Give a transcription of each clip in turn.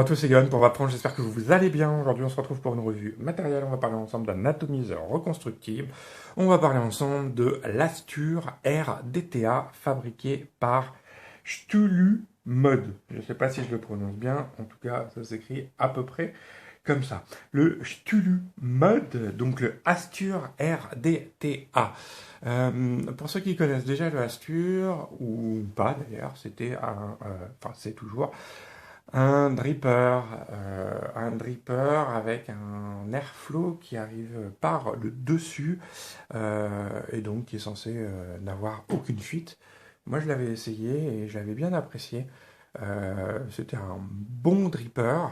tous, c'est Yoann pour Vapprendre, j'espère que vous allez bien. Aujourd'hui, on se retrouve pour une revue matérielle. On va parler ensemble d'un atomiseur reconstructible. On va parler ensemble de l'Astur RDTA fabriqué par Stulu Mod. Je ne sais pas si je le prononce bien, en tout cas, ça s'écrit à peu près comme ça. Le Stulu Mod, donc le Astur RDTA. Pour ceux qui connaissent déjà le Astur, ou pas d'ailleurs, c'est toujours un dripper avec un airflow qui arrive par le dessus et donc qui est censé n'avoir aucune fuite. Moi je l'avais essayé et je l'avais bien apprécié. C'était un bon dripper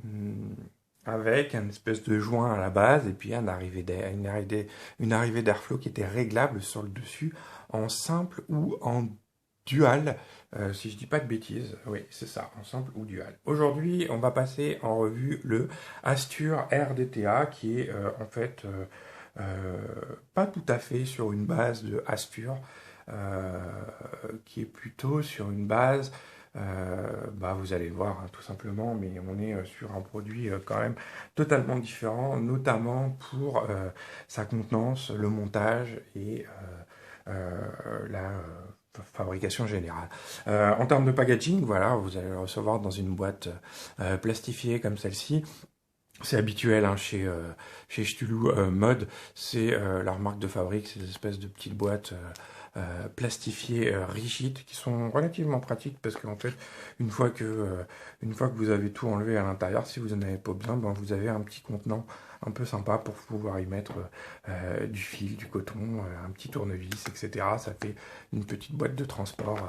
hum, avec un espèce de joint à la base et puis une arrivée d'airflow qui était réglable sur le dessus en simple ou en dual, si je dis pas de bêtises, oui, c'est ça, ensemble ou dual. Aujourd'hui, on va passer en revue le Astur RDTA, qui est en fait pas tout à fait sur une base de Astur, euh, qui est plutôt sur une base, vous allez le voir hein, tout simplement, mais on est sur un produit quand même totalement différent, notamment pour sa contenance, le montage et la fabrication générale. En termes de packaging, voilà, vous allez le recevoir dans une boîte plastifiée comme celle-ci. C'est habituel hein, chez Stulu Mod, c'est leur marque de fabrique, ces espèces de petites boîtes plastifiées rigides qui sont relativement pratiques parce qu'en fait, une fois que vous avez tout enlevé à l'intérieur, si vous en avez pas besoin, ben, vous avez un petit contenant un peu sympa pour pouvoir y mettre du fil, du coton, un petit tournevis, etc. Ça fait une petite boîte de transport.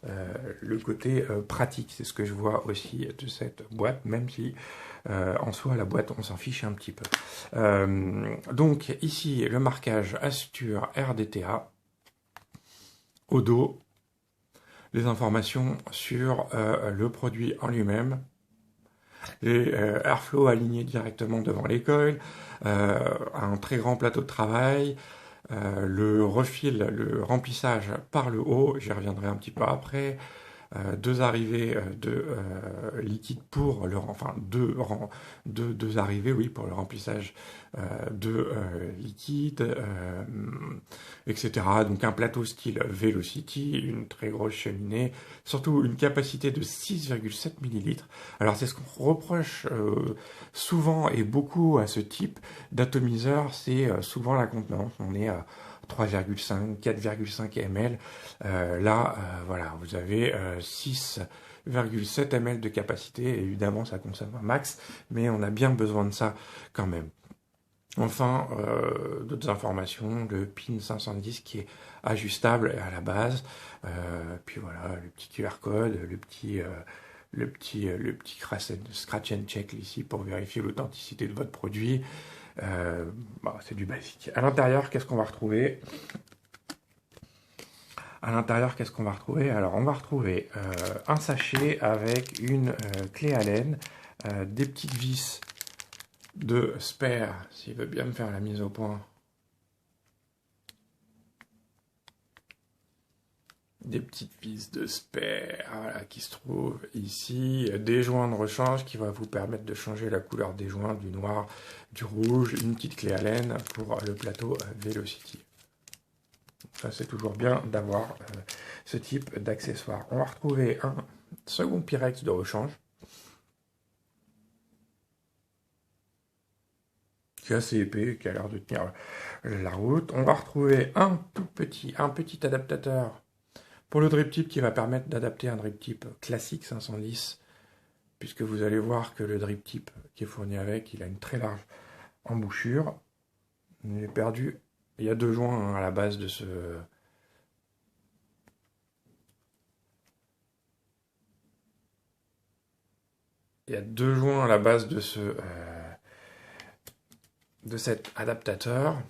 Le côté pratique, c'est ce que je vois aussi de cette boîte, même si en soi, la boîte, on s'en fiche un petit peu. Donc, ici, le marquage Astur RDTA. Au dos, les informations sur le produit en lui-même. Les airflow alignés directement devant les coils. Un très grand plateau de travail. Le remplissage par le haut, j'y reviendrai un petit peu après. Deux arrivées de liquide pour deux arrivées oui pour le remplissage de liquide, etc. Donc un plateau style Velocity, une très grosse cheminée, surtout une capacité de 6,7 millilitres. Alors c'est ce qu'on reproche souvent et beaucoup à ce type d'atomiseur, c'est souvent la contenance. On est à 3,5, 4,5 ml. Voilà, vous avez 6,7 ml de capacité. Évidemment, ça consomme un max, mais on a bien besoin de ça quand même. Enfin, d'autres informations, le PIN 510 qui est ajustable à la base. Puis voilà, le petit QR code, le petit scratch and check ici pour vérifier l'authenticité de votre produit. C'est du basique. À l'intérieur, qu'est-ce qu'on va retrouver? À l'intérieur, qu'est-ce qu'on va retrouver? Alors, on va retrouver un sachet avec une clé Allen, des petites vis de spare, s'il veut bien me faire la mise au point. Des petites vis de spare voilà, qui se trouvent ici, des joints de rechange qui vont vous permettre de changer la couleur des joints, du noir, du rouge, une petite clé Allen pour le plateau Velocity. Ça, c'est toujours bien d'avoir ce type d'accessoire. On va retrouver un second Pyrex de rechange qui est assez épais, qui a l'air de tenir la route. On va retrouver un petit adaptateur pour le drip tip qui va permettre d'adapter un drip tip classique 510, puisque vous allez voir que le drip tip qui est fourni avec, il a une très large embouchure. Il est perdu. Il y a deux joints à la base de ce... Il y a deux joints à la base de cet adaptateur.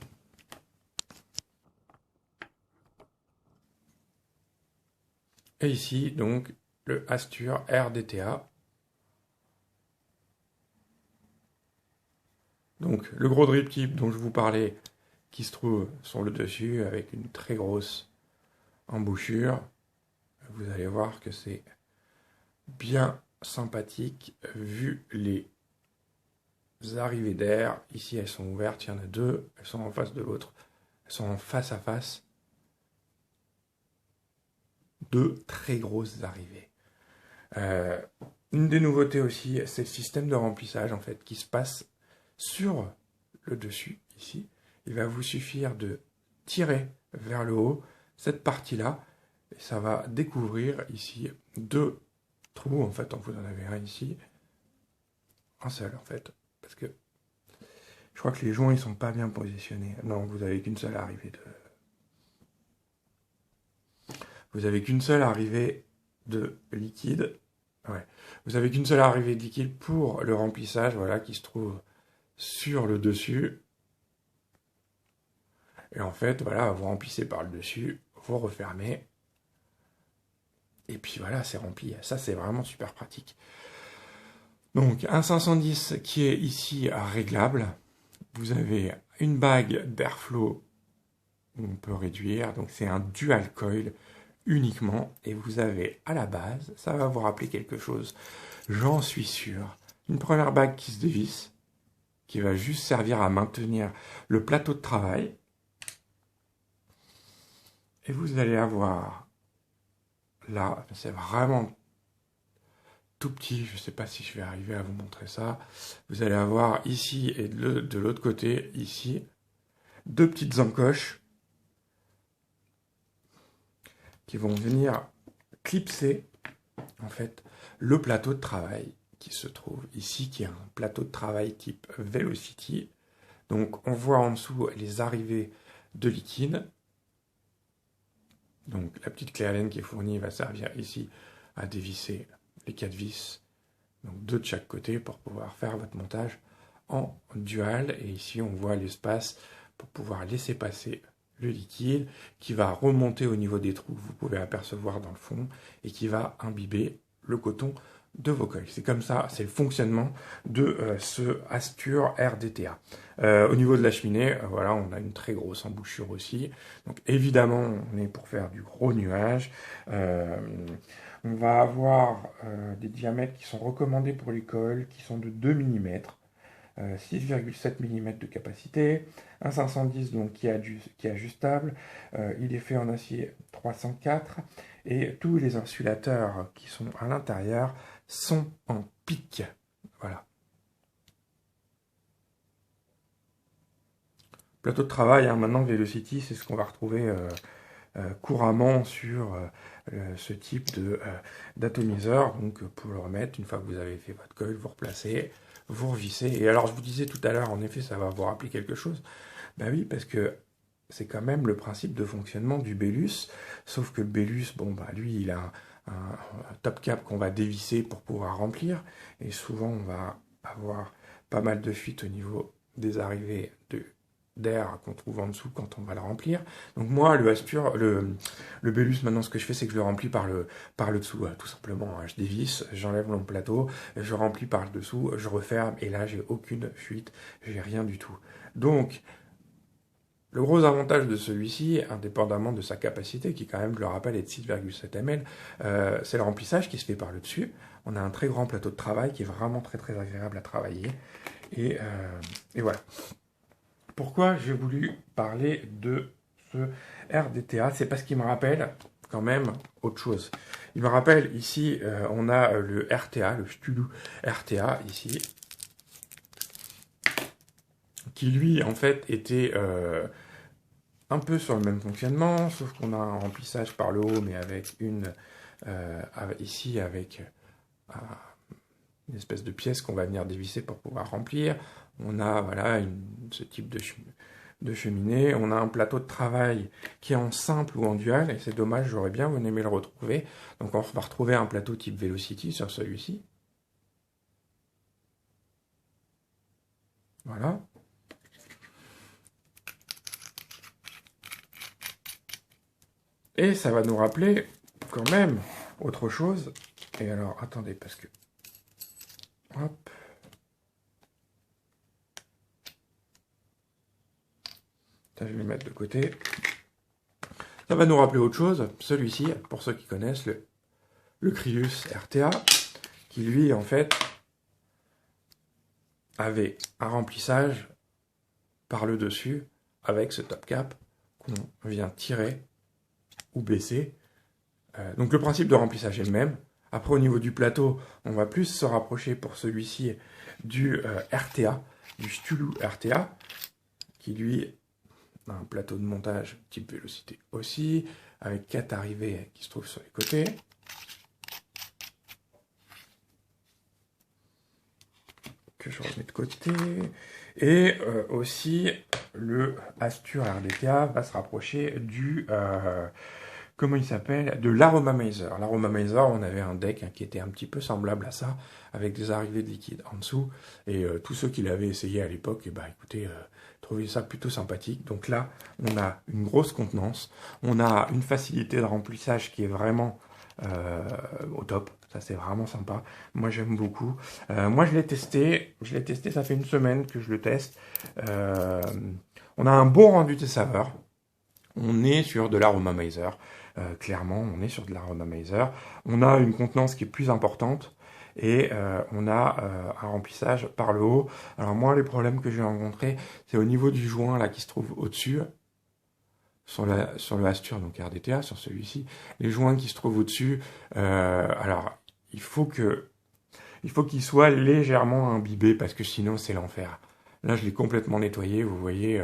Et ici, donc, le Astur RDTA. Donc, le gros drip tip dont je vous parlais, qui se trouve sur le dessus, avec une très grosse embouchure. Vous allez voir que c'est bien sympathique vu les arrivées d'air. Ici, elles sont ouvertes, il y en a deux, elles sont en face de l'autre. Elles sont en face à face. Deux très grosses arrivées. Une des nouveautés aussi, c'est le système de remplissage en fait qui se passe sur le dessus ici. Il va vous suffire de tirer vers le haut cette partie-là et ça va découvrir ici deux trous. En fait, vous en avez un ici, un seul en fait, parce que je crois que les joints ils sont pas bien positionnés. Non, vous avez qu'une seule arrivée de liquide. Ouais. Vous avez qu'une seule arrivée de liquide pour le remplissage, voilà, qui se trouve sur le dessus. Et en fait, voilà, vous remplissez par le dessus, vous refermez. Et puis voilà, c'est rempli. Ça, c'est vraiment super pratique. Donc, un 510 qui est ici réglable. Vous avez une bague d'airflow où on peut réduire. Donc, c'est un dual coil uniquement. Et vous avez à la base, ça va vous rappeler quelque chose, j'en suis sûr, une première bague qui se dévisse, qui va juste servir à maintenir le plateau de travail. Et vous allez avoir, là, c'est vraiment tout petit, je ne sais pas si je vais arriver à vous montrer ça, vous allez avoir ici et de l'autre côté, ici, deux petites encoches qui vont venir clipser, en fait, le plateau de travail qui se trouve ici, qui est un plateau de travail type Velocity. Donc, on voit en dessous les arrivées de liquide. Donc la petite clé Allen qui est fournie va servir ici à dévisser les 4 vis, donc 2 de chaque côté pour pouvoir faire votre montage en dual. Et ici on voit l'espace pour pouvoir laisser passer le liquide qui va remonter au niveau des trous que vous pouvez apercevoir dans le fond et qui va imbiber le coton de vos coils. C'est comme ça, c'est le fonctionnement de ce Astur RDTA. Au niveau de la cheminée, voilà, on a une très grosse embouchure aussi. Donc évidemment, on est pour faire du gros nuage. On va avoir des diamètres qui sont recommandés pour les coils, qui sont de 2 mm. 6,7 mm de capacité, un 510 donc qui est ajustable, il est fait en acier 304 et tous les insulateurs qui sont à l'intérieur sont en pic. Voilà. Plateau de travail, hein, maintenant Velocity, c'est ce qu'on va retrouver couramment sur ce type d'atomiseur. Donc pour le remettre, une fois que vous avez fait votre coil, vous replacez, vous revissez. Et alors je vous disais tout à l'heure, en effet, ça va vous rappeler quelque chose. Ben oui, parce que c'est quand même le principe de fonctionnement du Bellus, sauf que le Bellus, bon bah lui, il a un top cap qu'on va dévisser pour pouvoir remplir, et souvent on va avoir pas mal de fuites au niveau des arrivées d'air qu'on trouve en dessous quand on va le remplir. Donc moi, le Astur, le Bellus, maintenant ce que je fais, c'est que je le remplis par le dessous, tout simplement. Je dévisse, j'enlève mon plateau, je remplis par le dessous, je referme, et là j'ai aucune fuite, j'ai rien du tout. Donc, le gros avantage de celui-ci, indépendamment de sa capacité, qui quand même, je le rappelle, est de 6,7 ml, c'est le remplissage qui se fait par le dessus. On a un très grand plateau de travail qui est vraiment très très agréable à travailler. Et voilà. Pourquoi j'ai voulu parler de ce RDTA? C'est parce qu'il me rappelle quand même autre chose. Il me rappelle ici, on a le RTA, le Stulu RTA ici, qui lui en fait était un peu sur le même fonctionnement, sauf qu'on a un remplissage par le haut, mais avec ici avec une espèce de pièce qu'on va venir dévisser pour pouvoir remplir. On a voilà ce type de cheminée. On a un plateau de travail qui est en simple ou en dual, et c'est dommage, j'aurais bien aimé le retrouver. Donc on va retrouver un plateau type Velocity sur celui-ci. Voilà. Et ça va nous rappeler quand même autre chose. Et alors, attendez, parce que... Hop. Ça, je vais le mettre de côté. Ça va nous rappeler autre chose. Celui-ci, pour ceux qui connaissent, le Crius RTA, qui lui, en fait, avait un remplissage par le dessus avec ce top cap qu'on vient tirer ou baisser. Donc le principe de remplissage est le même. Après, au niveau du plateau, on va plus se rapprocher pour celui-ci du RTA, du Stulu RTA, qui lui a un plateau de montage type vélocité aussi, avec 4 arrivées qui se trouvent sur les côtés. Que je remets de côté. Et aussi, le Astur RDTA va se rapprocher du... comment il s'appelle? De l'Aromamizer. L'Aromamizer, on avait un deck qui était un petit peu semblable à ça, avec des arrivées de liquide en dessous. Et tous ceux qui l'avaient essayé à l'époque, écoutez, trouvaient ça plutôt sympathique. Donc là, on a une grosse contenance. On a une facilité de remplissage qui est vraiment au top. Ça, c'est vraiment sympa. Moi, j'aime beaucoup. Moi, je l'ai testé. Ça fait une semaine que je le teste. On a un bon rendu des saveurs. On est sur de l'Aromamizer. Clairement, on est sur de l'Aromamizer. On a une contenance qui est plus importante. Et on a un remplissage par le haut. Alors moi, les problèmes que j'ai rencontrés, c'est au niveau du joint là qui se trouve au-dessus. Sur le Astur, donc RDTA, sur celui-ci, les joints qui se trouvent au-dessus, alors il faut qu'il soit légèrement imbibé parce que sinon c'est l'enfer. Là, je l'ai complètement nettoyé, vous voyez,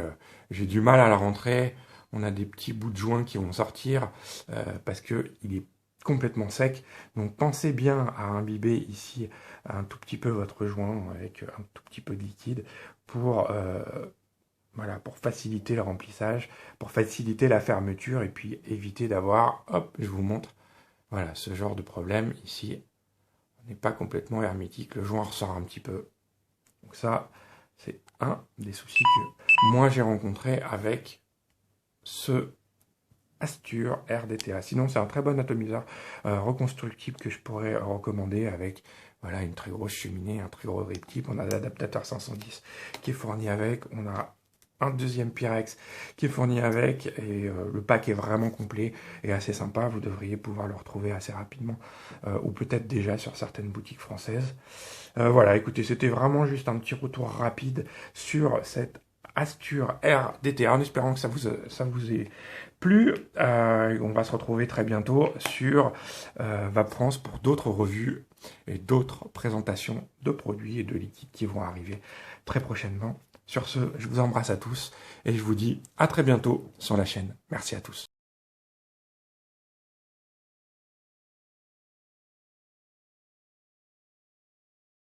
j'ai du mal à la rentrer. On a des petits bouts de joints qui vont sortir parce que il est complètement sec. Donc pensez bien à imbiber ici un tout petit peu votre joint avec un tout petit peu de liquide pour voilà, pour faciliter le remplissage, pour faciliter la fermeture et puis éviter d'avoir, hop, je vous montre, voilà, ce genre de problème ici. On n'est pas complètement hermétique, le joint ressort un petit peu. Donc ça, c'est un des soucis que moi j'ai rencontré avec ce Astur RDTA. Sinon, c'est un très bon atomiseur reconstructible que je pourrais recommander avec voilà, une très grosse cheminée, un très gros rip tip. On a l'adaptateur 510 qui est fourni avec. On a un deuxième Pyrex qui est fourni avec et le pack est vraiment complet et assez sympa. Vous devriez pouvoir le retrouver assez rapidement ou peut-être déjà sur certaines boutiques françaises. Voilà, écoutez, c'était vraiment juste un petit retour rapide sur cette Astur RDTA en espérant que ça vous ait plu. On va se retrouver très bientôt sur Vape France pour d'autres revues et d'autres présentations de produits et de liquides qui vont arriver très prochainement. Sur ce, je vous embrasse à tous et je vous dis à très bientôt sur la chaîne. Merci à tous.